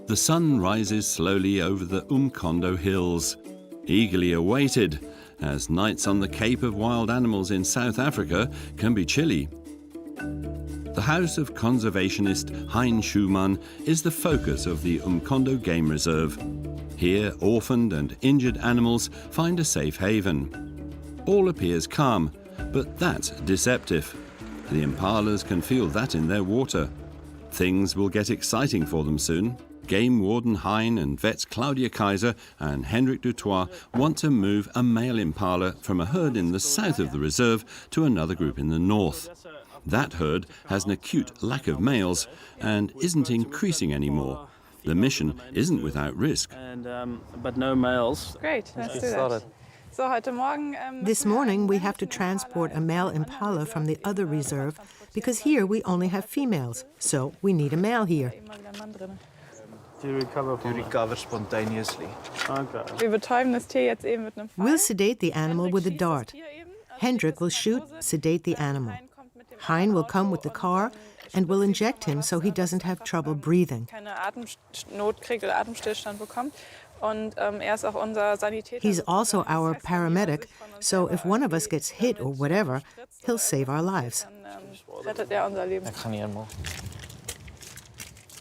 The sun rises slowly over the Umkondo hills, eagerly awaited, as nights on the Cape of Wild Animals in South Africa can be chilly. The house of conservationist Hein Schumann is the focus of the Umkondo Game Reserve. Here, orphaned and injured animals find a safe haven. All appears calm, but that's deceptive. The impalas can feel that in their water. Things will get exciting for them soon. Game Warden Hein and vets Claudia Kaiser and Hendrik Dutoit want to move a male impala from a herd in the south of the reserve to another group in the north. That herd has an acute lack of males and isn't increasing anymore. The mission isn't without risk. But no males. Great, let's do that. This morning we have to transport a male impala from the other reserve because here we only have females, so we need a male here. Do you recover spontaneously? Okay. We'll sedate the animal with a dart. Hendrik will shoot, sedate the animal. Hein will come with the car and will inject him so he doesn't have trouble breathing. He's also our paramedic, so if one of us gets hit or whatever, he'll save our lives.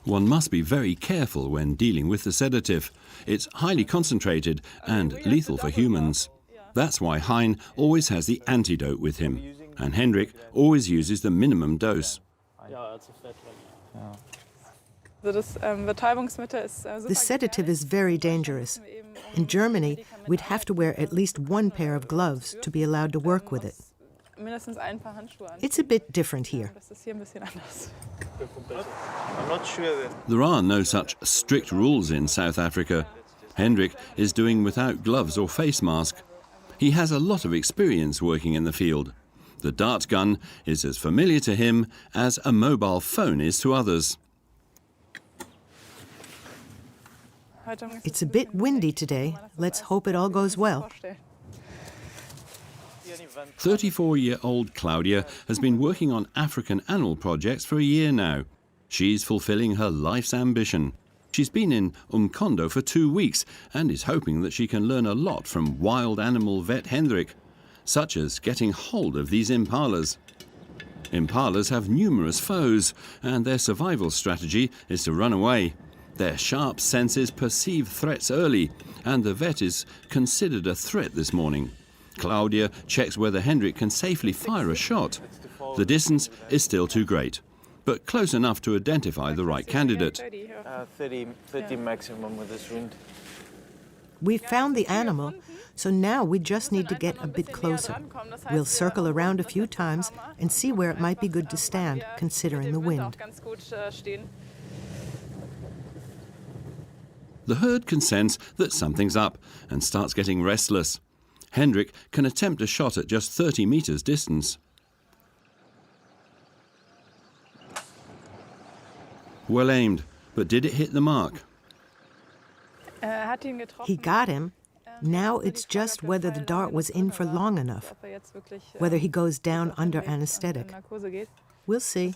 One must be very careful when dealing with the sedative. It's highly concentrated and lethal for humans. That's why Hein always has the antidote with him, and Hendrik always uses the minimum dose. The sedative is very dangerous. In Germany, we'd have to wear at least one pair of gloves to be allowed to work with it. It's a bit different here. I'm not sure. There are no such strict rules in South Africa. Hendrik is doing without gloves or face mask. He has a lot of experience working in the field. The dart gun is as familiar to him as a mobile phone is to others. It's a bit windy today. Let's hope it all goes well. 34-year-old Claudia has been working on African animal projects for a year now. She's fulfilling her life's ambition. She's been in Umkondo for 2 weeks and is hoping that she can learn a lot from wild animal vet Hendrik, such as getting hold of these impalas. Impalas have numerous foes, and their survival strategy is to run away. Their sharp senses perceive threats early, and the vet is considered a threat this morning. Claudia checks whether Hendrik can safely fire a shot. The distance is still too great, but close enough to identify the right candidate. 30 maximum with this wind. We've found the animal, so now we just need to get a bit closer. We'll circle around a few times and see where it might be good to stand, considering the wind. The herd can sense that something's up and starts getting restless. Hendrik can attempt a shot at just 30 meters distance. Well aimed, but did it hit the mark? He got him. Now it's just whether the dart was in for long enough, whether he goes down under anesthetic. We'll see.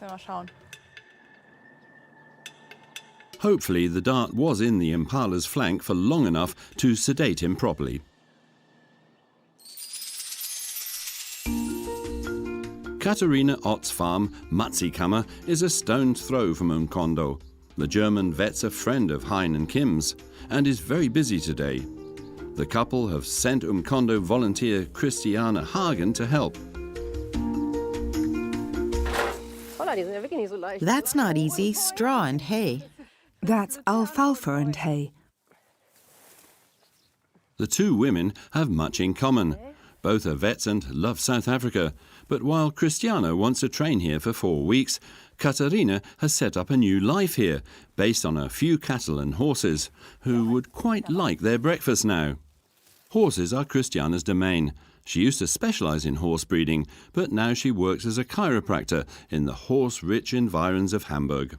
Hopefully the dart was in the impala's flank for long enough to sedate him properly. Katharina Ott's farm, Matzikammer, is a stone's throw from Umkondo. The German vet's a friend of Hein and Kim's and is very busy today. The couple have sent Umkondo volunteer Christiane Hagen to help. That's not easy. Straw and hay. That's alfalfa and hay. The two women have much in common. Both are vets and love South Africa. But while Christiana wants to train here for 4 weeks, Katharina has set up a new life here, based on a few cattle and horses, who would quite like their breakfast now. Horses are Christiana's domain. She used to specialize in horse breeding, but now she works as a chiropractor in the horse-rich environs of Hamburg.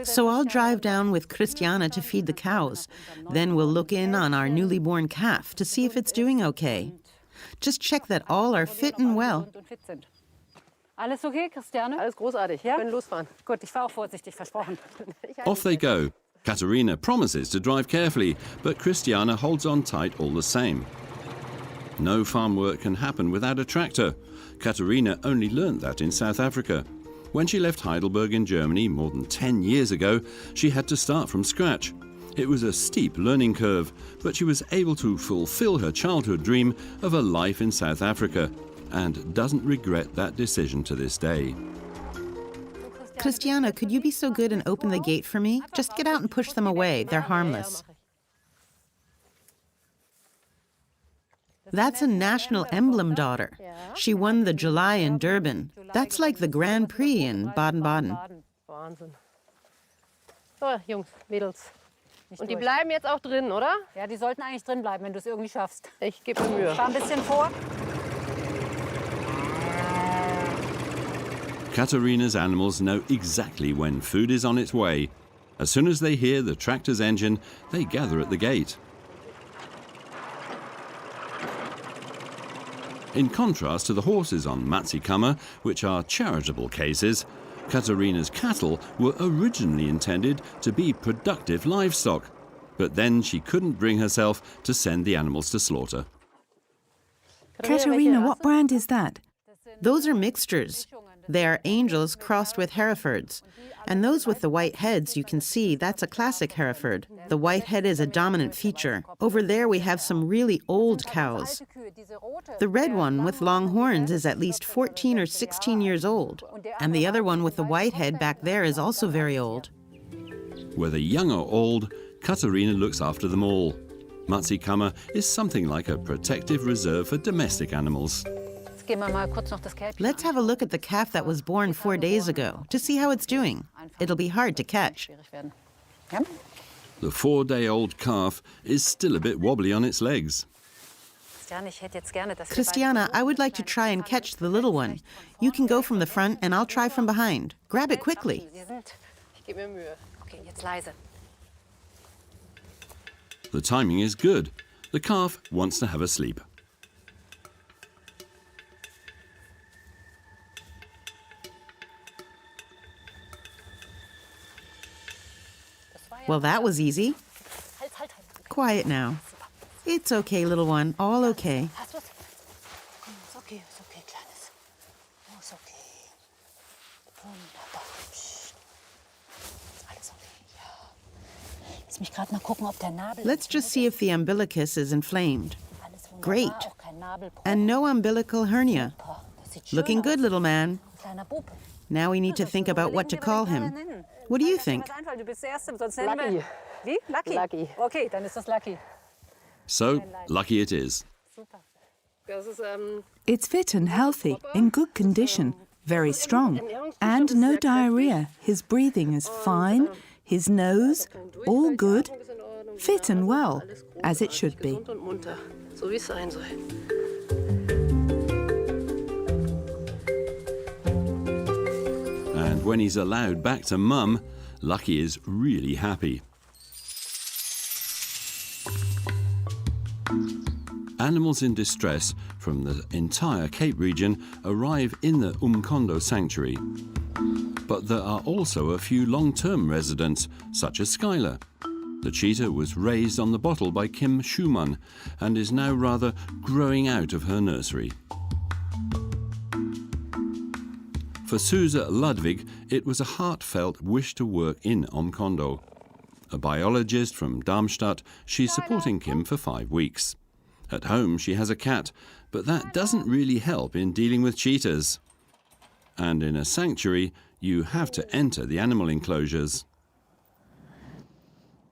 So I'll drive down with Christiana to feed the cows. Then we'll look in on our newly born calf to see if it's doing okay. Just check that all are fit and well. Alles okay, Christiane? Alles großartig, ja? Können losfahren. Gut, ich fahre auch vorsichtig, versprochen. Off they go, Katerina promises to drive carefully, but Christiana holds on tight all the same. No farm work can happen without a tractor. Katerina only learnt that in South Africa. When she left Heidelberg in Germany more than 10 years ago, she had to start from scratch. It was a steep learning curve, but she was able to fulfill her childhood dream of a life in South Africa and doesn't regret that decision to this day. Christiana, could you be so good and open the gate for me? Just get out and push them away. They're harmless. That's a national emblem daughter. She won the July in Durban. That's like the Grand Prix in Baden-Baden. Wahnsinn. So, Jungs, Mädels. Und die bleiben jetzt auch drin, oder? Ja, die sollten eigentlich drin bleiben, wenn du es irgendwie schaffst. Ich gebe mir Mühe. Fahr ein bisschen vor. Katerina's animals know exactly when food is on its way. As soon as they hear the tractor's engine, they gather at the gate. In contrast to the horses on Matsikama, which are charitable cases, Katerina's cattle were originally intended to be productive livestock, but then she couldn't bring herself to send the animals to slaughter. Katerina, what brand is that? Those are mixtures. They are angels crossed with Herefords. And those with the white heads, you can see, that's a classic Hereford. The white head is a dominant feature. Over there we have some really old cows. The red one with long horns is at least 14 or 16 years old. And the other one with the white head back there is also very old. Whether young or old, Katerina looks after them all. Matsikama is something like a protective reserve for domestic animals. Let's have a look at the calf that was born 4 days ago to see how it's doing. It'll be hard to catch. The 4-day-old calf is still a bit wobbly on its legs. Christiana, I would like to try and catch the little one. You can go from the front and I'll try from behind. Grab it quickly. Ich gebe mir Mühe. Okay, jetzt leise. The timing is good. The calf wants to have a sleep. Well, that was easy. Quiet now. It's okay, little one. All okay. Ist okay, Kleines. Oh, ist okay. Wunderbar. Psst. Ist alles okay, ja. Lass mich gerade mal gucken, ob der Nabel... Let's just see if the umbilicus is inflamed. Alles wunderbar, Great. auch kein Nabelbruch. And no umbilical hernia. Das sieht schön Looking good, aus. little man. Kleiner Bub. Now we need to think about what to call him. What do you think? Du bist der Erste, sonst nennen Lucky. wir... Wie? Lucky? Lucky. Okay, dann ist das Lucky. So, lucky it is. Das ist, It's fit and healthy, in good condition, very strong, and no diarrhea. His breathing is fine, his nose, all good, fit and well, as it should be. gesund und munter, so wie es sein soll. And when he's allowed back to Mum, Lucky is really happy. Animals in distress from the entire Cape region arrive in the Umkondo sanctuary. But there are also a few long-term residents, such as Skylar. The cheetah was raised on the bottle by Kim Schumann and is now rather growing out of her nursery. For Suze Ludwig, it was a heartfelt wish to work in Umkondo. A biologist from Darmstadt, she's supporting Kim for 5 weeks. At home, she has a cat, but that doesn't really help in dealing with cheetahs. And in a sanctuary, you have to enter the animal enclosures.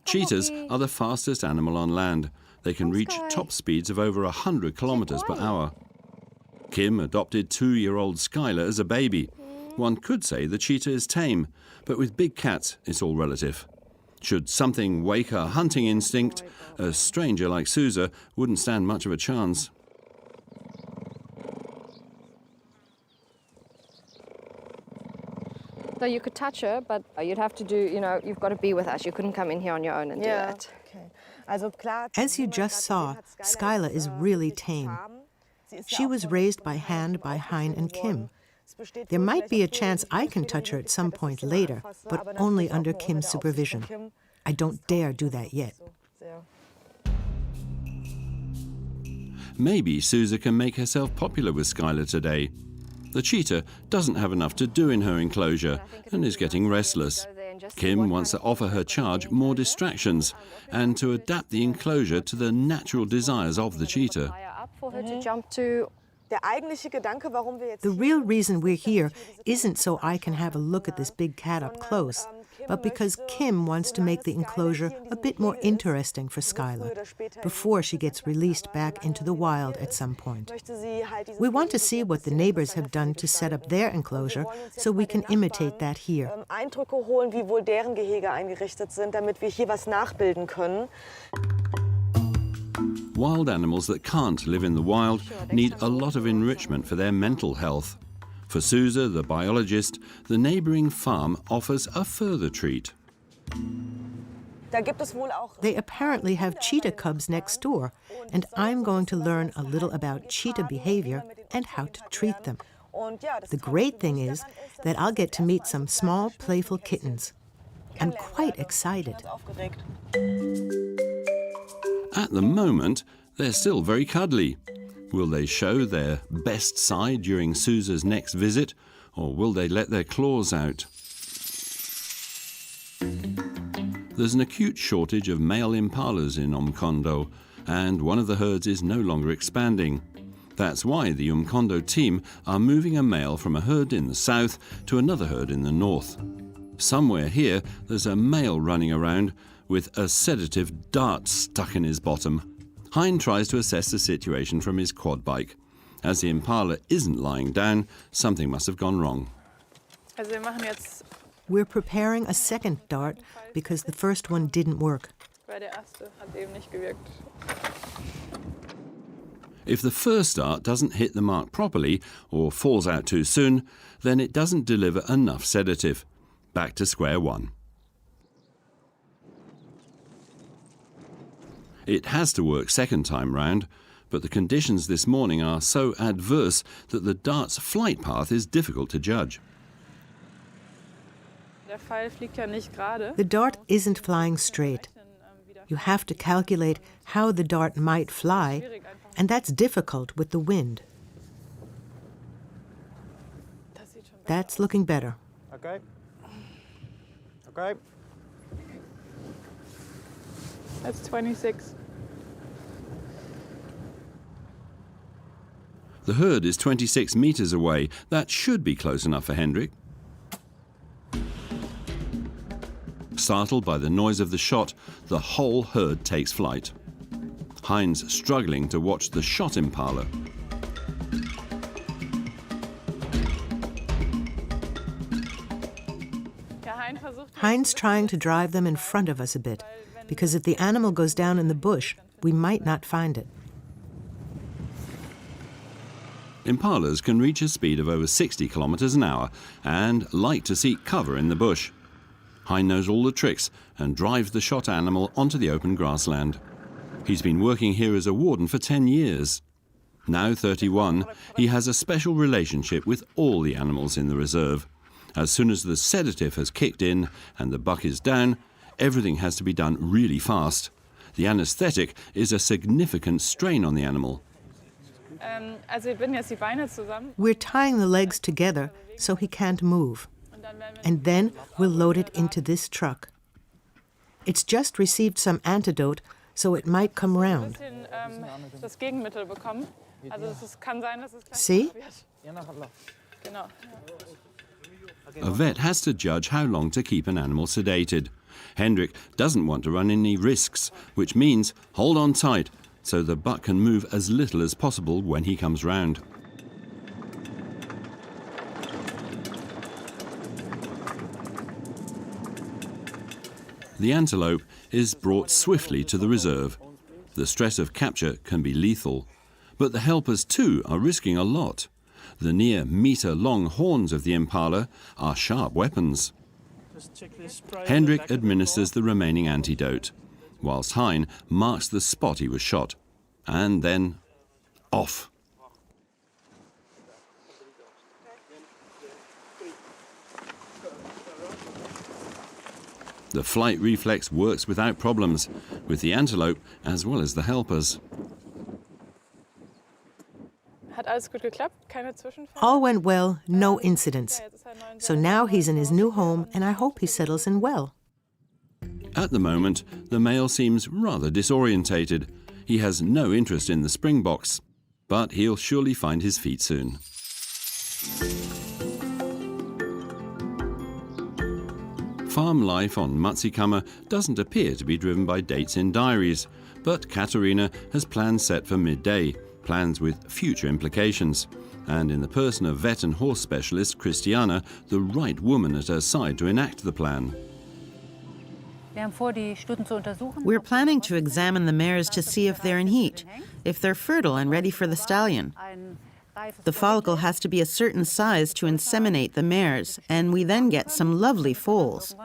Cheetahs are the fastest animal on land. They can reach top speeds of over 100 kilometers per hour. Kim adopted 2-year-old Skylar as a baby. One could say the cheetah is tame, but with big cats, it's all relative. Should something wake her hunting instinct, a stranger like Suze wouldn't stand much of a chance. So you could touch her, but you'd have to do, you've got to be with us. You couldn't come in here on your own and do that. As you just saw, Skylar is really tame. She was raised by hand by Hein and Kim. There might be a chance I can touch her at some point later, but only under Kim's supervision. I don't dare do that yet. Maybe Susa can make herself popular with Skylar today. The cheetah doesn't have enough to do in her enclosure and is getting restless. Kim wants to offer her charge more distractions and to adapt the enclosure to the natural desires of the cheetah. The real reason we're here isn't so I can have a look at this big cat up close, but because Kim wants to make the enclosure a bit more interesting for Skylar before she gets released back into the wild at some point. We want to see what the neighbors have done to set up their enclosure so we can imitate that here. Wild animals that can't live in the wild need a lot of enrichment for their mental health. For Susa, the biologist, the neighbouring farm offers a further treat. They apparently have cheetah cubs next door, and I'm going to learn a little about cheetah behavior and how to treat them. The great thing is that I'll get to meet some small, playful kittens. I'm quite excited. At the moment, they're still very cuddly. Will they show their best side during Susa's next visit, or will they let their claws out? There's an acute shortage of male impalas in Umkondo, and one of the herds is no longer expanding. That's why the Umkondo team are moving a male from a herd in the south to another herd in the north. Somewhere here, there's a male running around with a sedative dart stuck in his bottom. Hein tries to assess the situation from his quad bike. As the impala isn't lying down, something must have gone wrong. We're preparing a second dart because the first one didn't work. If the first dart doesn't hit the mark properly or falls out too soon, then it doesn't deliver enough sedative. Back to square one. It has to work second time round, but the conditions this morning are so adverse that the dart's flight path is difficult to judge. The dart isn't flying straight. You have to calculate how the dart might fly, and that's difficult with the wind. That's looking better. Okay. Okay. That's 26. The herd is 26 meters away. That should be close enough for Hendrik. Startled by the noise of the shot, the whole herd takes flight. Hein's struggling to watch the shot impala. Hein's trying to drive them in front of us a bit, because if the animal goes down in the bush, we might not find it. Impalas can reach a speed of over 60 kilometers an hour and like to seek cover in the bush. Hein knows all the tricks and drives the shot animal onto the open grassland. He's been working here as a warden for 10 years. Now 31, he has a special relationship with all the animals in the reserve. As soon as the sedative has kicked in and the buck is down, everything has to be done really fast. The anesthetic is a significant strain on the animal. We're tying the legs together so he can't move. And then we'll load it into this truck. It's just received some antidote, so it might come round. See? A vet has to judge how long to keep an animal sedated. Hendrik doesn't want to run any risks, which means hold on tight so the buck can move as little as possible when he comes round. The antelope is brought swiftly to the reserve. The stress of capture can be lethal, but the helpers too are risking a lot. The near metre-long horns of the impala are sharp weapons. Hendrik administers the remaining antidote, whilst Hein marks the spot he was shot. And then, off. The flight reflex works without problems, with the antelope as well as the helpers. Hat alles gut geklappt? Keine Zwischenfälle? All went well, no incidents. So now he's in his new home, and I hope he settles in well. At the moment, the male seems rather disorientated. He has no interest in the springboks, but he'll surely find his feet soon. Farm life on Matsikama doesn't appear to be driven by dates in diaries, but Katerina has plans set for midday, plans with future implications. And in the person of vet and horse specialist Christiana, the right woman at her side to enact the plan. We're planning to examine the mares to see if they're in heat, if they're fertile and ready for the stallion. The follicle has to be a certain size to inseminate the mares, and we then get some lovely foals.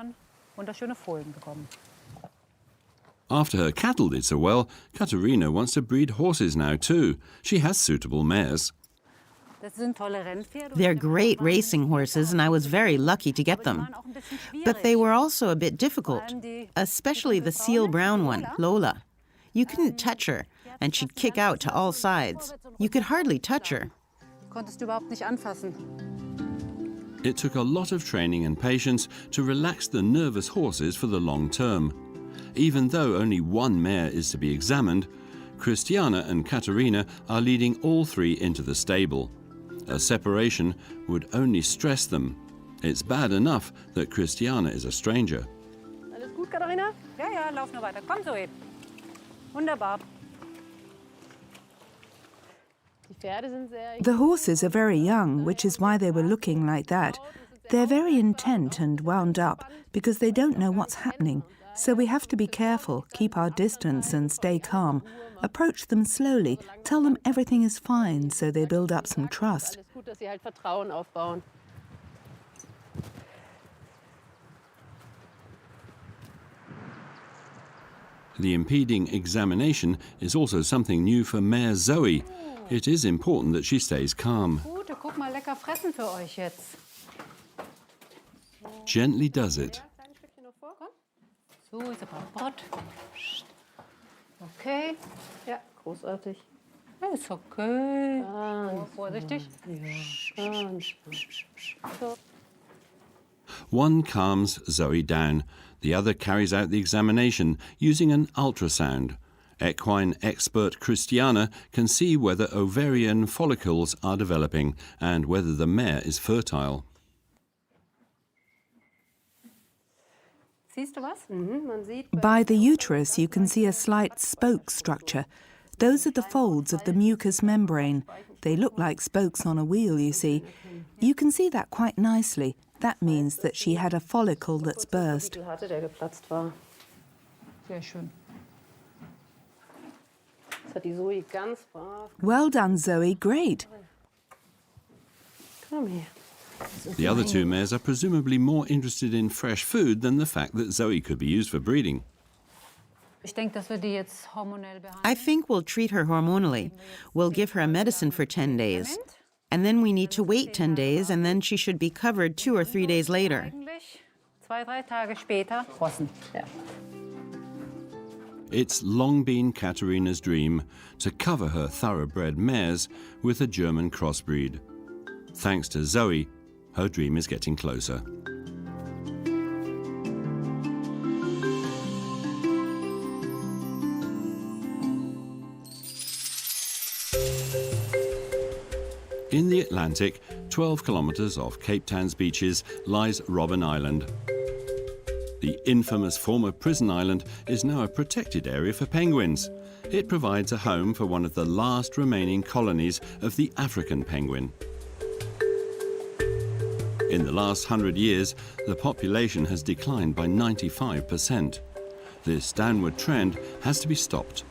After her cattle did so well, Katerina wants to breed horses now too. She has suitable mares. They're great racing horses, and I was very lucky to get them. But they were also a bit difficult, especially the seal brown one, Lola. You couldn't touch her, and she'd kick out to all sides. You could hardly touch her. It took a lot of training and patience to relax the nervous horses for the long term. Even though only one mare is to be examined, Christiana and Katerina are leading all three into the stable. A separation would only stress them. It's bad enough that Christiana is a stranger. Alles gut, Katharina? Ja, ja, lauf nur weiter. Komm, Zoe. Wunderbar. The horses are very young, which is why they were looking like that. They're very intent and wound up because they don't know what's happening. So we have to be careful, keep our distance and stay calm. Approach them slowly, tell them everything is fine so they build up some trust. The impeding examination is also something new for Mare Zoe. It is important that she stays calm. Gute, guck mal, lecker fressen für euch jetzt. Gently does it. So, ist aber Brot. Okay. Ja, großartig. Ist okay. Vorsichtig. So. One calms Zoe down. The other carries out the examination using an ultrasound. Equine expert Christiana can see whether ovarian follicles are developing and whether the mare is fertile. Siehst du was? Man sieht By the uterus, you can see a slight spoke structure. Those are the folds of the mucous membrane. They look like spokes on a wheel, you see. You can see that quite nicely. That means that she had a follicle that's burst. hatte, der geplatzt war. Sehr schön. Das hat die Zoe ganz brav. Well done, Zoe. Great. Komm her. The other two mares are presumably more interested in fresh food than the fact that Zoe could be used for breeding. Ich denke, dass wir die jetzt hormonell behandeln. I think we'll treat her hormonally. We'll give her a medicine for 10 days. And then we need to wait 10 days, and then she should be covered 2 or 3 days later. Eigentlich 2-3 Tage später rossen. Ja. It's long been Katerina's dream to cover her thoroughbred mares with a German crossbreed. Thanks to Zoe, her dream is getting closer. In the Atlantic, 12 kilometres off Cape Town's beaches, lies Robben Island. The infamous former prison island is now a protected area for penguins. It provides a home for one of the last remaining colonies of the African penguin. In the last 100 years, the population has declined by 95%. This downward trend has to be stopped.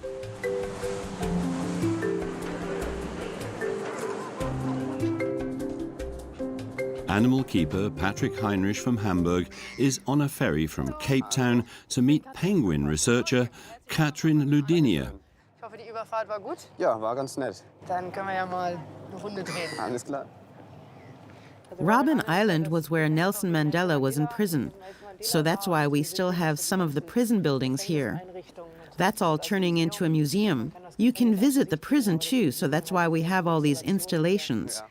Animal keeper Patrick Heinrich from Hamburg is on a ferry from Cape Town to meet penguin researcher Katrin Ludinia. Ich hoffe, die Überfahrt war gut. Ja, war ganz nett. Dann können wir ja mal eine Runde drehen. Alles klar. Robben Island was where Nelson Mandela was in prison. So that's why we still have some of the prison buildings here. That's all turning into a museum. You can visit the prison too, so that's why we have all these installations.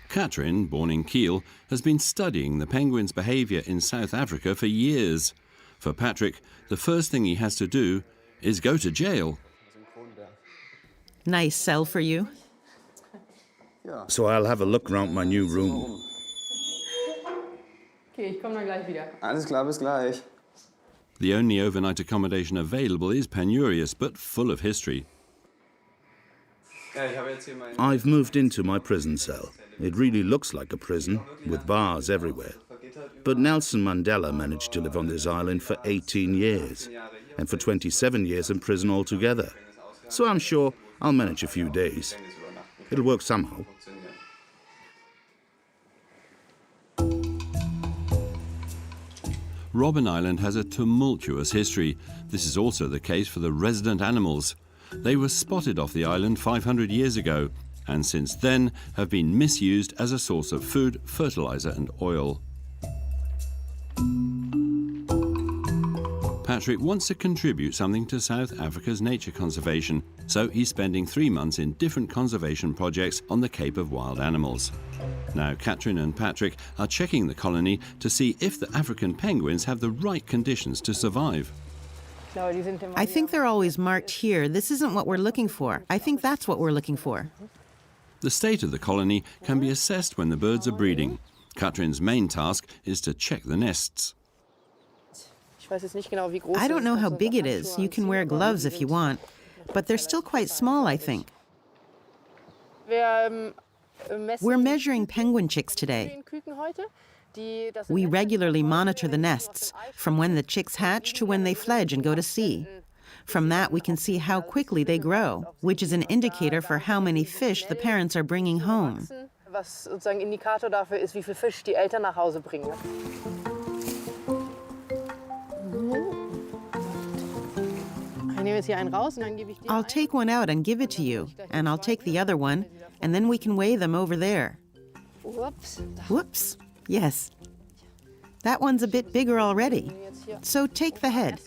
Katrin, born in Kiel, has been studying the penguins' behavior in South Africa for years. For Patrick, the first thing he has to do is go to jail. Nice cell for you. So I'll have a look round my new room. Okay, ich komme dann gleich wieder. Alles klar, bis gleich. The only overnight accommodation available is penurious, but full of history. I've moved into my prison cell. It really looks like a prison, with bars everywhere. But Nelson Mandela managed to live on this island for 18 years, and for 27 years in prison altogether. So I'm sure I'll manage a few days. It'll work somehow. Robben Island has a tumultuous history. This is also the case for the resident animals. They were spotted off the island 500 years ago, and since then have been misused as a source of food, fertilizer and oil. Patrick wants to contribute something to South Africa's nature conservation, so he's spending 3 months in different conservation projects on the Cape of Wild Animals. Now, Katrin and Patrick are checking the colony to see if the African penguins have the right conditions to survive. I think they're always marked here. This isn't what we're looking for. I think that's what we're looking for. The state of the colony can be assessed when the birds are breeding. Katrin's main task is to check the nests. I don't know how big it is. You can wear gloves if you want, but they're still quite small, I think. We're measuring penguin chicks today. We regularly monitor the nests, from when the chicks hatch to when they fledge and go to sea. From that, we can see how quickly they grow, which is an indicator for how many fish the parents are bringing home. Was sozusagen Indikator dafür ist, wie viel Fisch die Eltern nach Hause bringen. I'll take one out and give it to you, and I'll take the other one, and then we can weigh them over there. Whoops. Yes. That one's a bit bigger already. So take the head.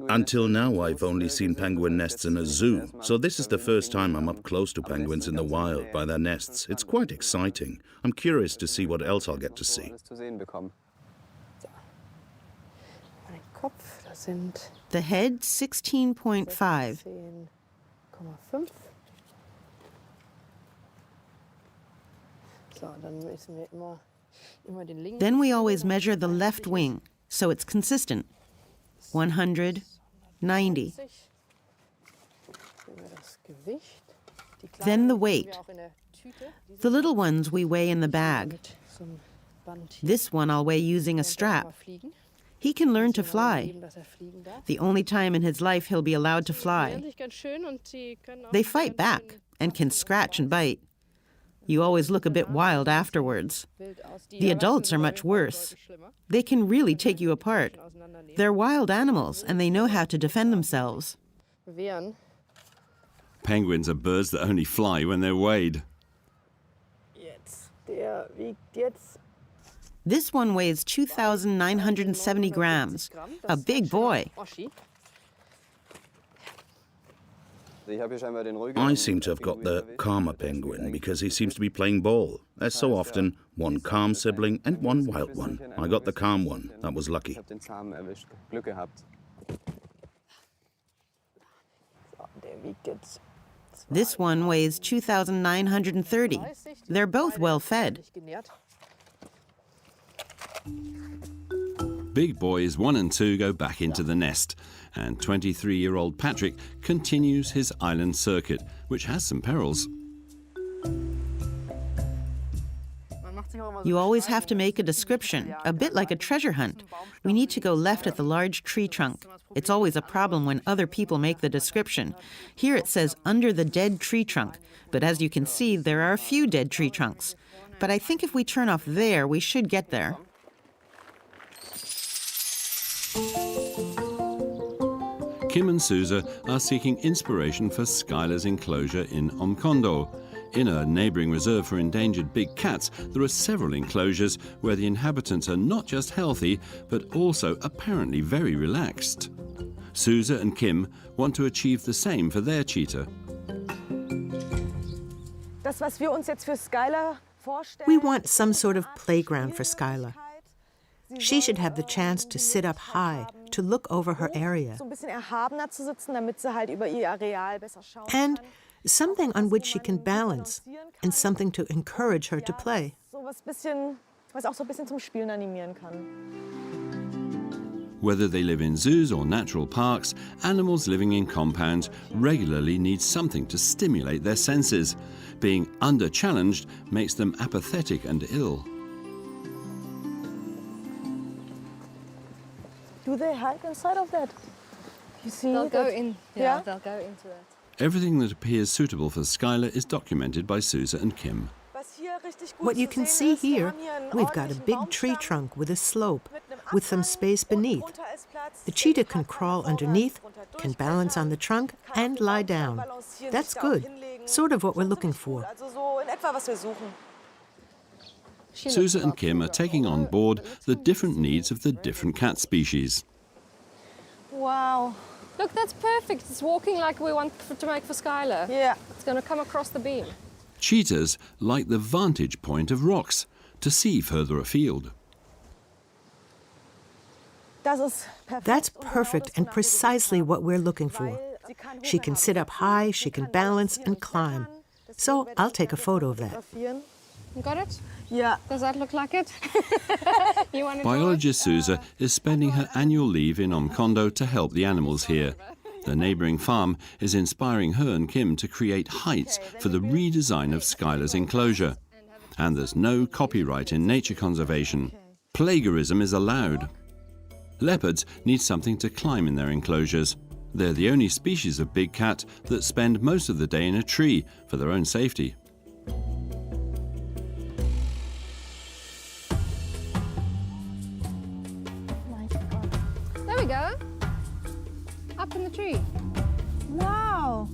Until now, I've only seen penguin nests in a zoo, so this is the first time I'm up close to penguins in the wild by their nests. It's quite exciting. I'm curious to see what else I'll get to see. The head, 16.5. Then we always measure the left wing, so it's consistent. 100, 90. Then the weight. The little ones we weigh in the bag. This one I'll weigh using a strap. He can learn to fly. The only time in his life he'll be allowed to fly. They fight back and can scratch and bite. You always look a bit wild afterwards. The adults are much worse. They can really take you apart. They're wild animals and they know how to defend themselves. Penguins are birds that only fly when they're weighed. This one weighs 2,970 grams. A big boy. I seem to have got the calmer penguin because he seems to be playing ball. There's so often one calm sibling and one wild one. I got the calm one. That was lucky. This one weighs 2,930. They're both well fed. Big boys 1 and 2 go back into the nest, and 23-year-old Patrick continues his island circuit, which has some perils. You always have to make a description, a bit like a treasure hunt. We need to go left at the large tree trunk. It's always a problem when other people make the description. Here it says under the dead tree trunk, but as you can see, there are a few dead tree trunks. But I think if we turn off there, we should get there. Kim and Susa are seeking inspiration for Skylar's enclosure in Umkondo. In a neighbouring reserve for endangered big cats, there are several enclosures where the inhabitants are not just healthy, but also apparently very relaxed. Suze and Kim want to achieve the same for their cheetah. We want some sort of playground for Skylar. She should have the chance to sit up high, to look over her area. And something on which she can balance, and something to encourage her to play. Whether they live in zoos or natural parks, animals living in compounds regularly need something to stimulate their senses. Being under-challenged makes them apathetic and ill. Do they hide inside of that? You see, They'll go in. Yeah, they'll go into it. Everything that appears suitable for Skylar is documented by Suze and Kim. What you can see here, we've got a big tree trunk with a slope, with some space beneath. The cheetah can crawl underneath, can balance on the trunk, and lie down. That's good, sort of what we're looking for. Suze and Kim are taking on board the different needs of the different cat species. Wow. Look, that's perfect. It's walking like we want to make for Skylar. Yeah. It's going to come across the beam. Cheetahs like the vantage point of rocks to see further afield. That's perfect and precisely what we're looking for. She can sit up high, she can balance and climb. So I'll take a photo of that. You got it? Yeah. Does that look like it? You want to Biologist Suze is spending her annual leave in Omkondo to help the animals here. The neighbouring farm is inspiring her and Kim to create heights for the redesign of Skylar's enclosure. And there's no copyright in nature conservation. Plagiarism is allowed. Leopards need something to climb in their enclosures. They're the only species of big cat that spend most of the day in a tree for their own safety. There we go. Up in the tree. Wow.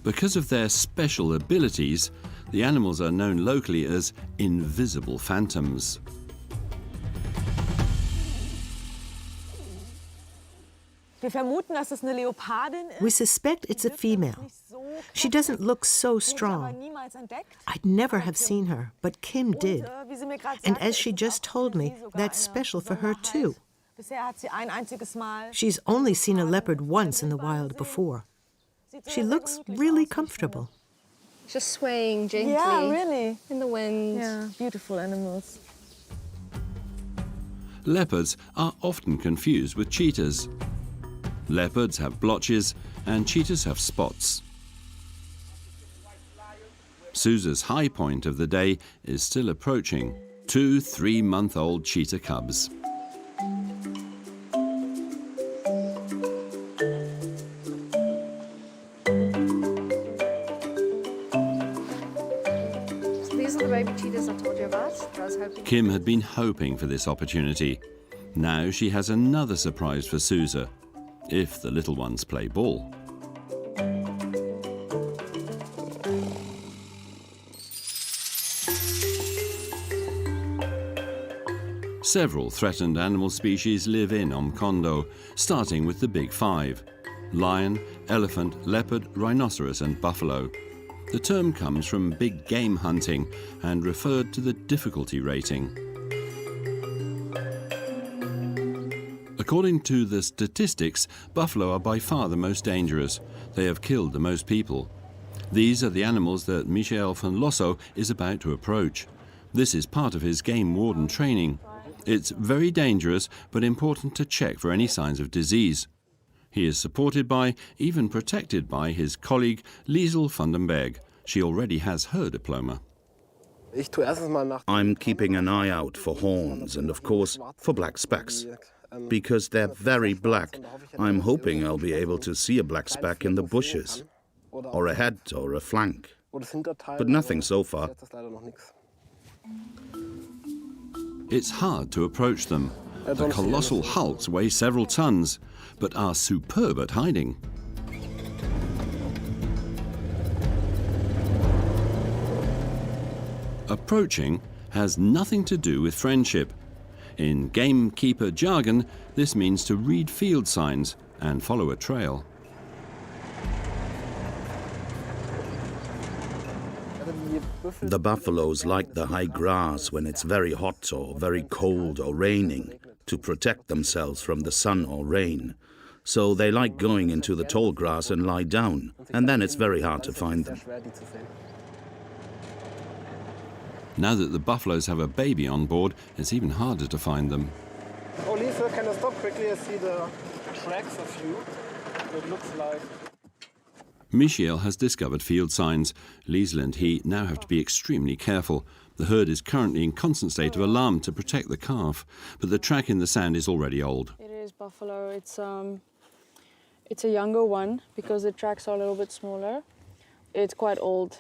Because of their special abilities, the animals are known locally as invisible phantoms. We suspect it's a female. She doesn't look so strong. I'd never have seen her, but Kim did. And as she just told me, that's special for her too. She's only seen a leopard once in the wild before. She looks really comfortable. Just swaying gently. Yeah, really. In the wind. Yeah, beautiful animals. Leopards are often confused with cheetahs. Leopards have blotches and cheetahs have spots. Suze's high point of the day is still approaching. 2 3-month-old cheetah cubs. These are the baby cheetahs I told you about. I was hoping. Kim had been hoping for this opportunity. Now she has another surprise for Suze, if the little ones play ball. Several threatened animal species live in Omkondo, starting with the big 5: lion, elephant, leopard, rhinoceros and buffalo. The term comes from big game hunting and referred to the difficulty rating. According to the statistics, buffalo are by far the most dangerous. They have killed the most people. These are the animals that Michel van Losso is about to approach. This is part of his game warden training. It's very dangerous, but important to check for any signs of disease. He is supported by, even protected by, his colleague Liesel van den Berg. She already has her diploma. I'm keeping an eye out for horns and, of course, for black specks. Because they're very black, I'm hoping I'll be able to see a black speck in the bushes, or a head or a flank. But nothing so far. It's hard to approach them. The colossal hulks weigh several tons, but are superb at hiding. Approaching has nothing to do with friendship. In gamekeeper jargon, this means to read field signs and follow a trail. The buffaloes like the high grass when it's very hot or very cold or raining to protect themselves from the sun or rain. So they like going into the tall grass and lie down, and then it's very hard to find them. Now that the buffaloes have a baby on board, it's even harder to find them. Oh, Lisa, can I stop quickly? I see the tracks of you. It looks like... Michiel has discovered field signs. Liesl and he now have to be extremely careful. The herd is currently in constant state of alarm to protect the calf, but the track in the sand is already old. It is buffalo. It's a younger one because the tracks are a little bit smaller. It's quite old.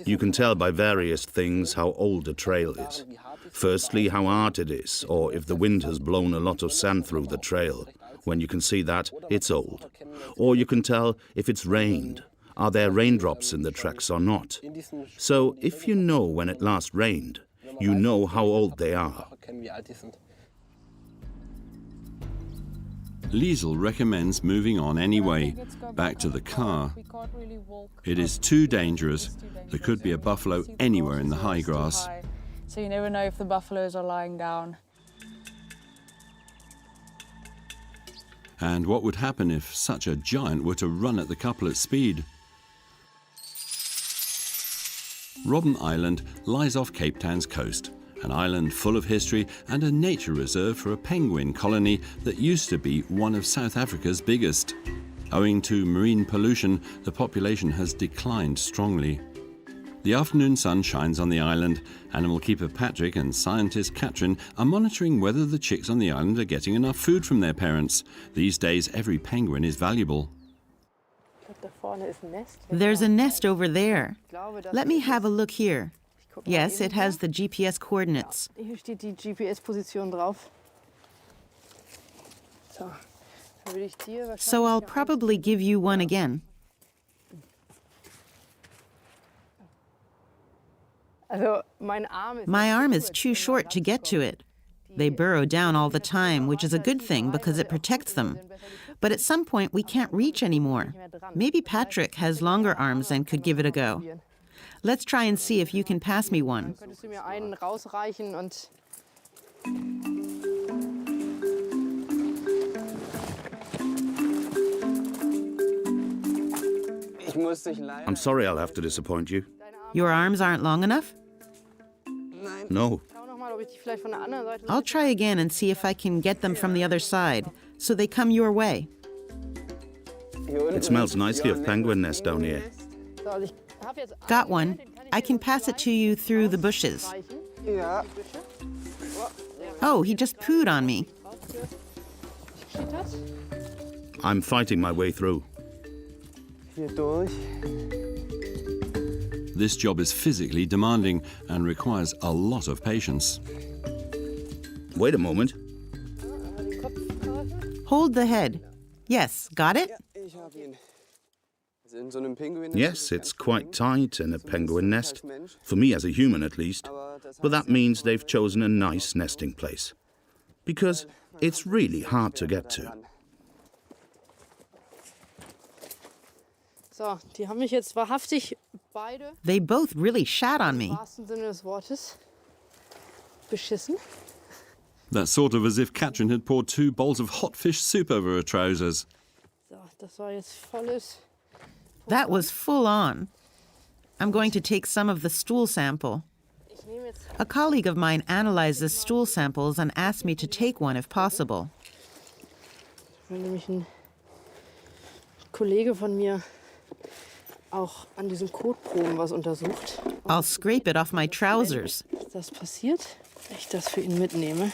You can tell by various things how old a trail is. Firstly, how hard it is, or if the wind has blown a lot of sand through the trail. When you can see that, it's old. Or you can tell if it's rained. Are there raindrops in the tracks or not? So if you know when it last rained, you know how old they are. Liesl recommends moving on anyway, back to the car. It is too dangerous. There could be a buffalo anywhere in the high grass. So you never know if the buffaloes are lying down. And what would happen if such a giant were to run at the couple at speed? Robben Island lies off Cape Town's coast, an island full of history and a nature reserve for a penguin colony that used to be one of South Africa's biggest. Owing to marine pollution, the population has declined strongly. The afternoon sun shines on the island. Animal keeper Patrick and scientist Katrin are monitoring whether the chicks on the island are getting enough food from their parents. These days, every penguin is valuable. There's a nest over there. Let me have a look here. Yes, it has the GPS coordinates. Hier steht die GPS-Position drauf. So I'll probably give you one again. My arm is too short to get to it. They burrow down all the time, which is a good thing because it protects them. But at some point, we can't reach anymore. Maybe Patrick has longer arms and could give it a go. Let's try and see if you can pass me one. I'm sorry I'll have to disappoint you. Your arms aren't long enough? No. I'll try again and see if I can get them from the other side, so they come your way. It smells nicely of penguin nest down here. Got one. I can pass it to you through the bushes. Oh, he just pooed on me. I'm fighting my way through. This job is physically demanding and requires a lot of patience. Wait a moment. Hold the head. Yes, got it? Yes, it's quite tight in a penguin nest, for me as a human at least, but that means they've chosen a nice nesting place, because it's really hard to get to. So, die haben mich jetzt wahrhaftig beide. They both really shat on me. Im wahrsten Sinne des Wortes beschissen. That's sort of as if Katrin had poured 2 bowls of hot fish soup over her trousers. So, das war jetzt volles. That was full on. I'm going to take some of the stool sample. A colleague of mine analyzes stool samples and asked me to take one if possible. Weil nämlich ein Kollege von mir auch an diesen Kotproben was untersucht. I'll scrape it off my trousers. Wenn das passiert, wenn ich das für ihn mitnehme.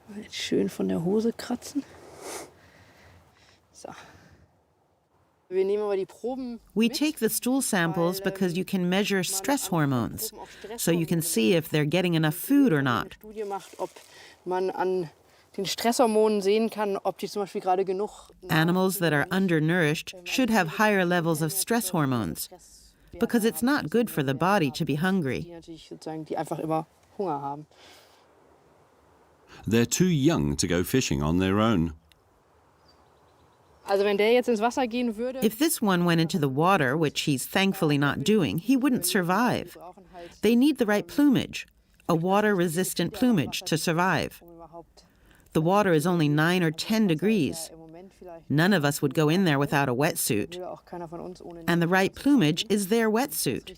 Mal jetzt schön von der Hose kratzen. So. Wir nehmen aber die Proben. We take the stool samples because you can measure stress hormones, so you can see if they're getting enough food or not. Studie macht, ob man an den Stresshormonen sehen kann, ob die zum Beispiel gerade genug. Animals that are undernourished should have higher levels of stress hormones. because it's not good for the body to be hungry. They're too young to go fishing on their own. If this one went into the water, which he's thankfully not doing, he wouldn't survive. They need the right plumage, a water-resistant plumage to survive. The water is only 9 or 10 degrees. None of us would go in there without a wetsuit. And the right plumage is their wetsuit.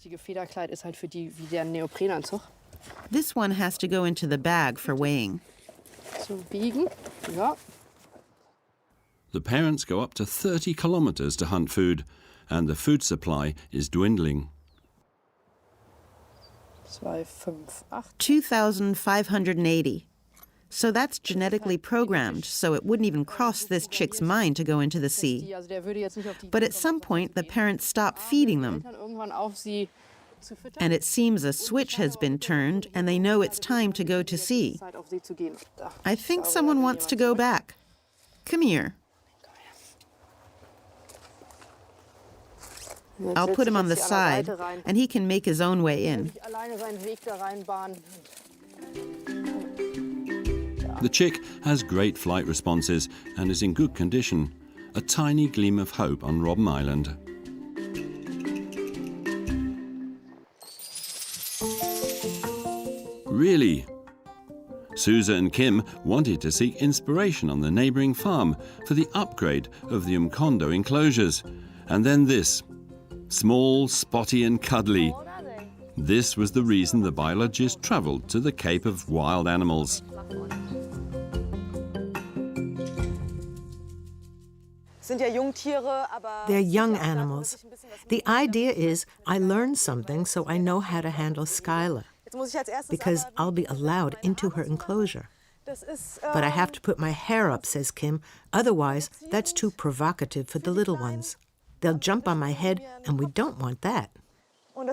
This one has to go into the bag for weighing. The parents go up to 30 kilometers to hunt food, and the food supply is dwindling. 2,580. So that's genetically programmed, so it wouldn't even cross this chick's mind to go into the sea. But at some point, the parents stop feeding them. And it seems a switch has been turned, and they know it's time to go to sea. I think someone wants to go back. Come here. I'll put him on the side, and he can make his own way in. The chick has great flight responses and is in good condition, a tiny gleam of hope on Robben Island. Really? Suze and Kim wanted to seek inspiration on the neighbouring farm for the upgrade of the Umkondo enclosures. And then this. Small, spotty and cuddly. This was the reason the biologists travelled to the Cape of Wild Animals. They're young animals. The idea is I learn something so I know how to handle Skyla, because I'll be allowed into her enclosure. But I have to put my hair up, says Kim, otherwise that's too provocative for the little ones. They'll jump on my head, and we don't want that. The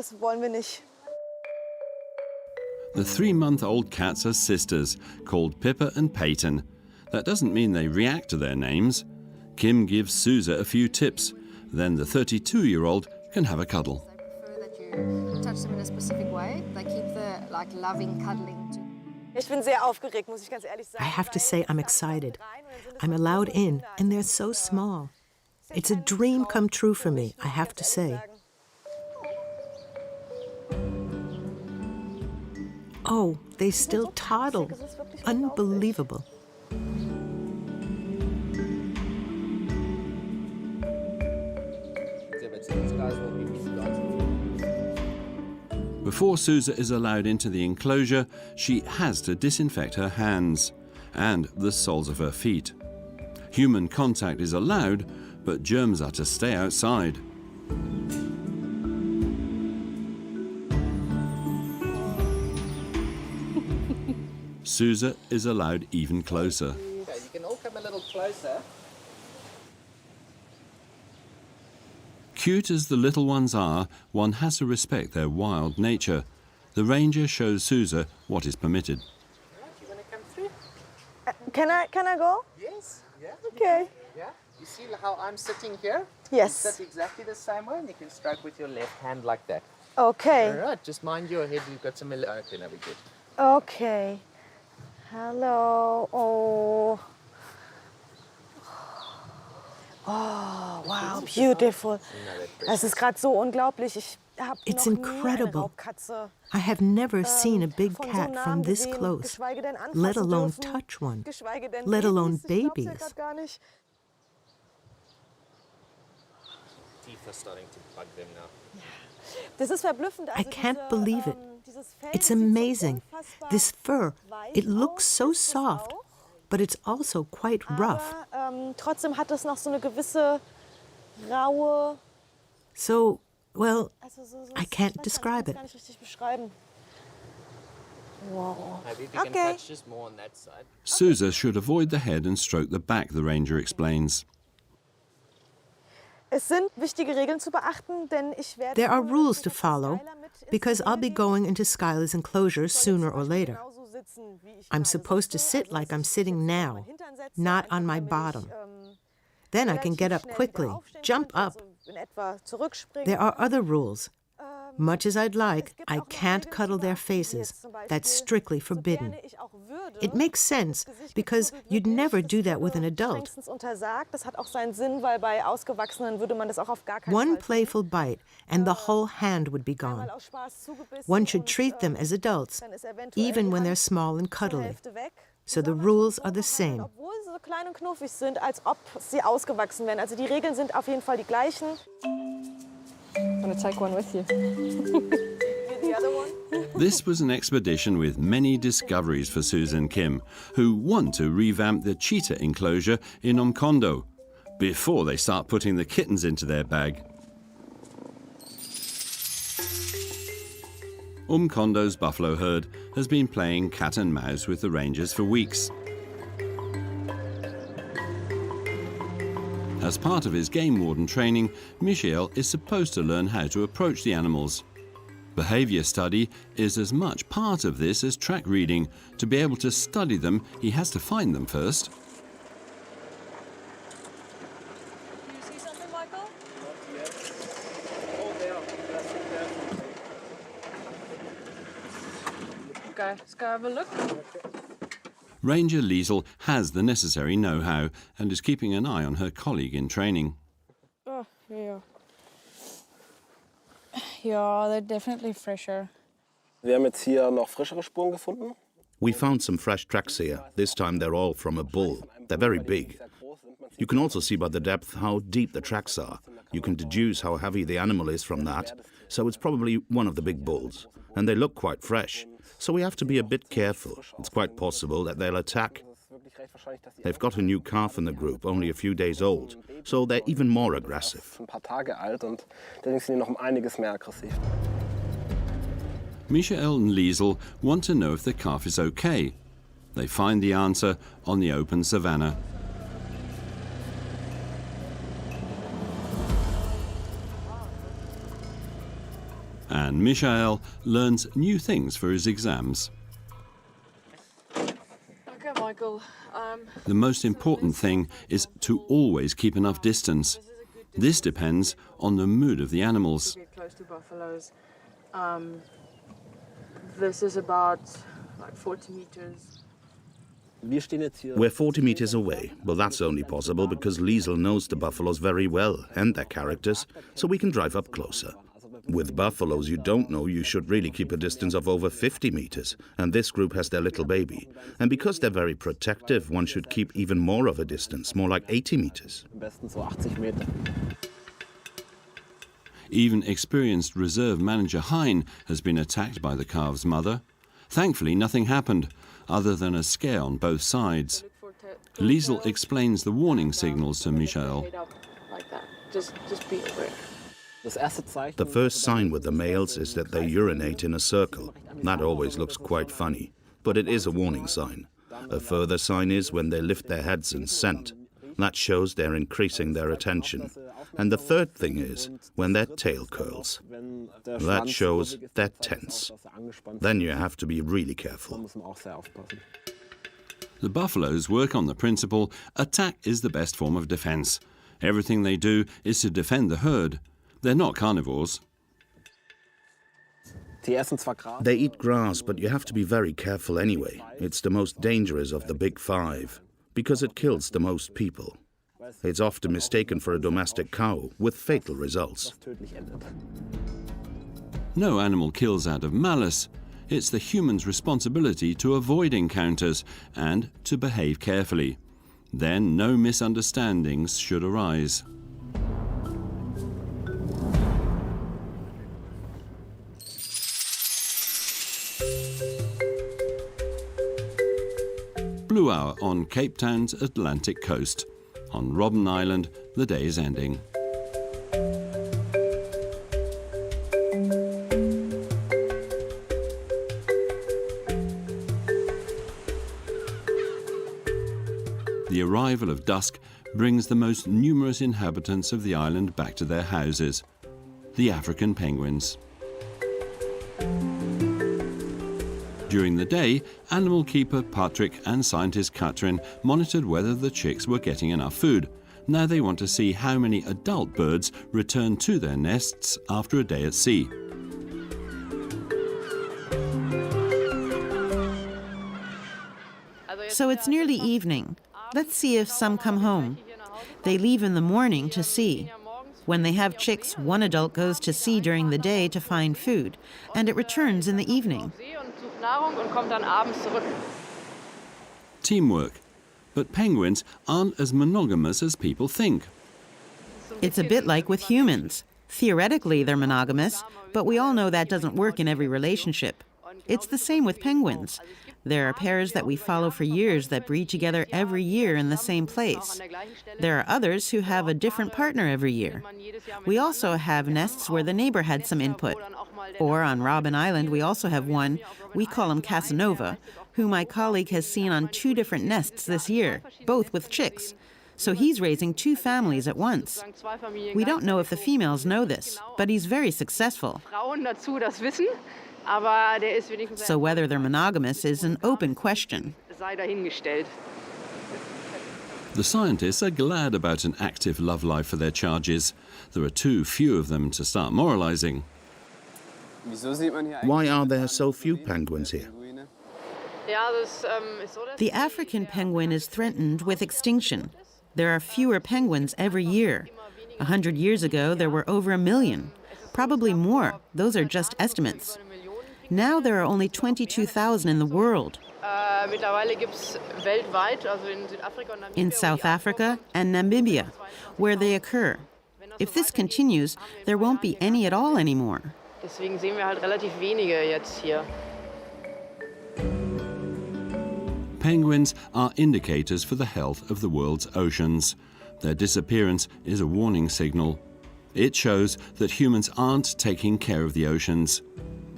3-month-old cats are sisters, called Pippa and Peyton. That doesn't mean they react to their names. Kim gives Suze a few tips. Then the 32-year-old can have a cuddle. They prefer that you touch them in a specific way. They keep the loving cuddling too. I have to say I'm excited. I'm allowed in, and they're so small. It's a dream come true for me, I have to say. Oh, they still toddle. Unbelievable. Before Suze is allowed into the enclosure, she has to disinfect her hands and the soles of her feet. Human contact is allowed, but germs are to stay outside. Suze is allowed even closer. Okay, you can all come a little closer. Cute as the little ones are, one has to respect their wild nature. The ranger shows Suze what is permitted. Right, you want to come through? Can I go? Yes. Yeah. Okay. Yeah. You see how I'm sitting here? Yes. You sit exactly the same way, and you can stroke with your left hand like that. Okay. All right. Just mind your head. You've got some. Okay, now we're good. Okay. Hello. Oh. Oh, wow, beautiful. Es ist gerade so unglaublich. Ich habe It's noch nie eine incredible. Raubkatze I have never seen a big von so cat nah from this gesehen, close, geschweige denn anfassen let alone dürfen, touch one, geschweige denn let alone Babys. Ich glaub's ja babies. grad gar nicht. Teeth are starting to bug them now. Das ist verblüffend. I Also can't diese, believe it. dieses Fell It's sieht so amazing. unfassbar This fur, weich it looks aus, so ist es soft, auch. but it's also quite rough. Aber trotzdem hat es noch so eine gewisse raue. So, well, Also so, I can't describe ich it. kann es gar nicht richtig beschreiben. Wow. Maybe if you can Okay. touch just more on that side. Suze should avoid the head and stroke the back, the ranger explains. Es sind wichtige Regeln zu beachten, denn ich werde There are vorher rules to mit follow, Skylar mit because I'll be going into Skylar's enclosure sooner or later. genauso sitzen, wie ich I'm gerade supposed to sitze. sit Also, like dass I'm ich sitting jetzt auf now, meinen Hintern setze, not einfach on my damit ich, bottom. Then I can get up quickly, jump up. in etwa zurückspringen. There are other rules. Much as I'd like, I can't cuddle their faces. That's strictly forbidden. It makes sense, because you'd never do that with an adult. One playful bite, and the whole hand would be gone. One should treat them as adults, even when they're small and cuddly. So the rules are the same. Obwohl sie so klein und knuffig sind, als ob sie ausgewachsen wären. Also die Regeln sind auf jeden Fall die gleichen. I'm gonna take one with you. The other one? This was an expedition with many discoveries for Susan Kim, who want to revamp the cheetah enclosure in Umkondo before they start putting the kittens into their bag. Umkondo's buffalo herd has been playing cat and mouse with the rangers for weeks. As part of his game warden training, Michel is supposed to learn how to approach the animals. Behaviour study is as much part of this as track reading. To be able to study them, he has to find them first. Do you see something, Michael? Not yet. Oh, there. Okay, let's go have a look. Ranger Liesel has the necessary know-how and is keeping an eye on her colleague in training. Oh, yeah. Yeah, they're definitely fresher. Wir haben jetzt hier noch frischere Spuren gefunden. We found some fresh tracks here. This time they're all from a bull. They're very big. You can also see by the depth how deep the tracks are. You can deduce how heavy the animal is from that. So it's probably one of the big bulls. And they look quite fresh. So we have to be a bit careful. It's quite possible that they'll attack. They've got a new calf in the group, only a few days old. So they're even more aggressive. Ein paar Tage alt und deswegen sind die noch einiges mehr aggressiv. Michael and Liesel want to know if the calf is okay. They find the answer on the open savannah. And Michael learns new things for his exams. Okay, Michael. The most important thing is to always keep enough distance. This depends on the mood of the animals. Get close to buffaloes. This is about like 40 meters. We're 40 meters away. Well, that's only possible because Liesel knows the buffaloes very well and their characters, so we can drive up closer. With buffaloes you don't know, you should really keep a distance of over 50 meters, and this group has their little baby. And because they're very protective, one should keep even more of a distance, more like 80 meters. Am besten so 80 Meter. Even experienced reserve manager Hein has been attacked by the calf's mother. Thankfully, nothing happened, other than a scare on both sides. Liesel explains the warning signals to Michael. Like that. Just be aware. The first sign with the males is that they urinate in a circle. That always looks quite funny, but it is a warning sign. A further sign is when they lift their heads and scent. That shows they're increasing their attention. And the third thing is when their tail curls. That shows they're tense. Then you have to be really careful. The buffaloes work on the principle attack is the best form of defense. Everything they do is to defend the herd. They're not carnivores. They eat grass, but you have to be very careful anyway. It's the most dangerous of the big five, because it kills the most people. It's often mistaken for a domestic cow, with fatal results. No animal kills out of malice. It's the human's responsibility to avoid encounters and to behave carefully. Then no misunderstandings should arise. Blue hour on Cape Town's Atlantic coast. On Robben Island, the day is ending. The arrival of dusk brings the most numerous inhabitants of the island back to their houses, the African penguins. During the day, animal keeper Patrick and scientist Katrin monitored whether the chicks were getting enough food. Now they want to see how many adult birds return to their nests after a day at sea. So it's nearly evening. Let's see if some come home. They leave in the morning to sea. When they have chicks, one adult goes to sea during the day to find food, and it returns in the evening. Teamwork. But penguins aren't as monogamous as people think. It's a bit like with humans. Theoretically, they're monogamous, but we all know that doesn't work in every relationship. It's the same with penguins. There are pairs that we follow for years that breed together every year in the same place. There are others who have a different partner every year. We also have nests where the neighbor had some input. Or on Robben Island, we also have one, we call him Casanova, who my colleague has seen on 2 different nests this year, both with chicks. So he's raising 2 families at once. We don't know if the females know this, but he's very successful. So whether they're monogamous is an open question. The scientists are glad about an active love life for their charges. There are too few of them to start moralizing. Why are there so few penguins here? The African penguin is threatened with extinction. There are fewer penguins every year. 100 years ago, there were over 1 million. Probably more. Those are just estimates. Now there are only 22,000 in the world. In South Africa and Namibia, where they occur. If this continues, there won't be any at all anymore. Penguins are indicators for the health of the world's oceans. Their disappearance is a warning signal. It shows that humans aren't taking care of the oceans.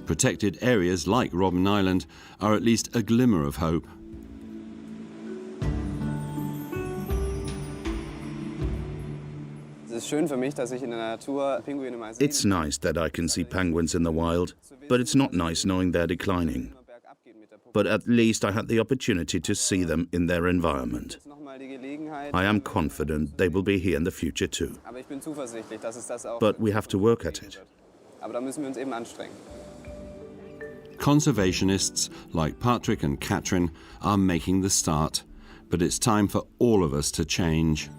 Protected areas like Robben Island are at least a glimmer of hope. It's nice that I can see penguins in the wild, but it's not nice knowing they're declining. But at least I had the opportunity to see them in their environment. I am confident they will be here in the future too. But we have to work at it. Conservationists like Patrick and Katrin are making the start, but it's time for all of us to change.